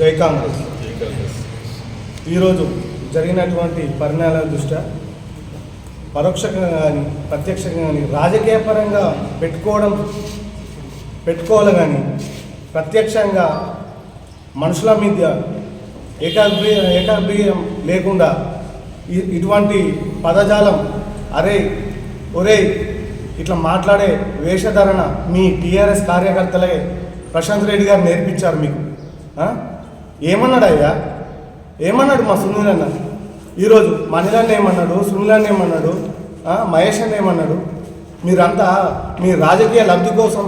జై కాంగ్రెస్. ఈరోజు జరిగినటువంటి పరిణామాల దృష్ట్యా పరోక్షంగా కానీ ప్రత్యక్షంగా కానీ రాజకీయ పరంగా పెట్టుకోవాలి కానీ ప్రత్యక్షంగా మనుషుల మీద ఏకాగ్రయం లేకుండా ఇటువంటి పదజాలం ఒరే ఇట్లా మాట్లాడే వేషధారణ మీ టీఆర్ఎస్ కార్యకర్తలే ప్రశాంత్ రెడ్డి గారు నేర్పించారు మీకు. ఏమన్నాడు అయ్యా? ఏమన్నాడు మా సునీల్ అన్న? ఈరోజు మణిలాన్ని ఏమన్నాడు, సునీలాన్ని ఏమన్నాడు, మహేష్ అన్న ఏమన్నాడు? మీరంతా మీ రాజకీయ లబ్ధి కోసం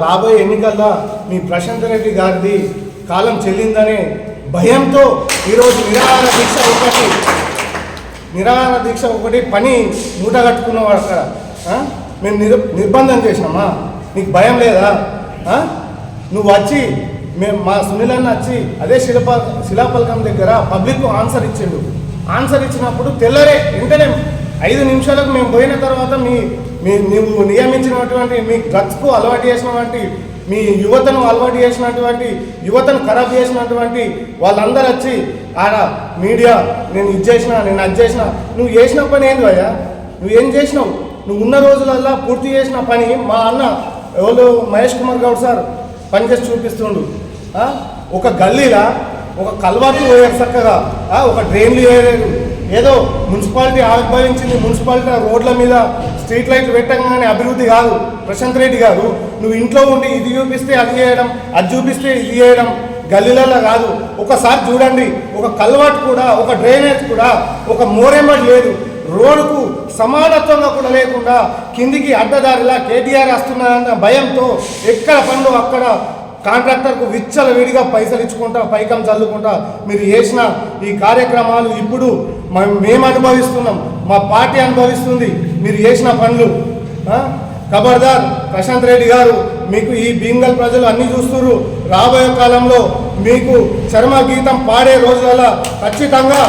రాబోయే ఎన్నికల్లో మీ ప్రశాంత్ రెడ్డి గారిది కాలం చెల్లిందనే భయంతో ఈరోజు నిరాహార దీక్ష ఒకటి పని మూట కట్టుకున్నవాడు అక్కడ. మేము నిర్బంధం చేసినామా? నీకు భయం లేదా? నువ్వు వచ్చి మా సునీల్ అన్న వచ్చి అదే శిలాపలకం దగ్గర పబ్లిక్ ఆన్సర్ ఇచ్చిండు. ఆన్సర్ ఇచ్చినప్పుడు తెల్లరే వెంటనే 5 నిమిషాలకు మేము పోయిన తర్వాత నువ్వు నియమించినటువంటి మీ గట్స్కు అలవాటు చేసినటువంటి మీ యువతను అలవాటు చేసినటువంటి యువతను ఖరాబ్ చేసినటువంటి వాళ్ళందరూ వచ్చి ఆడ మీడియా నేను ఇది చేసిన నేను అది చేసిన. నువ్వు చేసిన పని ఏంది అయ్యా? నువ్వేం చేసినావు? నువ్వు ఉన్న రోజులల్లా పూర్తి చేసిన పని మా అన్న ఎవరు మహేష్ కుమార్ గౌడ్ సార్ పనిచేసి చూపిస్తుండు. ఒక గల్లీలా ఒక కల్వాటు పోయారు చక్కగా, ఒక డ్రైన్లు వేయలేదు. ఏదో మున్సిపాలిటీ ఆవిర్భవించింది, మున్సిపాలిటీ రోడ్ల మీద స్ట్రీట్ లైట్లు పెట్టగానే అభివృద్ధి కాదు. ప్రశాంత్ రెడ్డి గారు నువ్వు ఇంట్లో ఉండి ఇది చూపిస్తే అది చేయడం, అది చూపిస్తే ఇది చేయడం గల్లీలలో కాదు. ఒకసారి చూడండి, ఒక కల్వాటు కూడా, ఒక డ్రైనేజ్ కూడా, ఒక మోరేమడ్ లేదు. రోడ్డుకు సమానత్వంగా కూడా లేకుండా కిందికి అడ్డదారిలా కేటీఆర్ వస్తున్నారన్న భయంతో ఎక్కడ పనులు అక్కడ కాంట్రాక్టర్కు విచ్చలవిడిగా పైసలు ఇచ్చుకుంటా పైకం చల్లుకుంటా మీరు చేసిన ఈ కార్యక్రమాలు ఇప్పుడు మేము అనుభవిస్తున్నాం, మా పార్టీ అనుభవిస్తుంది. మీరు చేసిన పనులు ఖబర్దార్ ప్రశాంత్ రెడ్డి గారు, మీకు ఈ భీమ్గల్ ప్రజలు అన్నీ చూస్తున్నారు. రాబోయే కాలంలో మీకు చర్మ గీతం పాడే రోజులలో ఖచ్చితంగా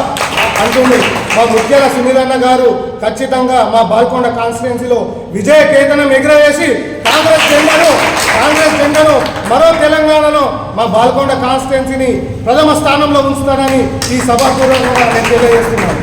అంటుంది మా ముఖ్యంగా సునీల్ అన్న గారు ఖచ్చితంగా మా బాల్కొండ కాన్స్టిట్యున్సీలో విజయ కేతనం ఎగురవేసి కాంగ్రెస్ జెండాను మరో తెలంగాణలో మా బాల్కొండ కాన్స్టిట్యున్సీని ప్రథమ స్థానంలో ఉంచుతానని ఈ సభాపూర్వకంగా నేను తెలియజేస్తున్నాను.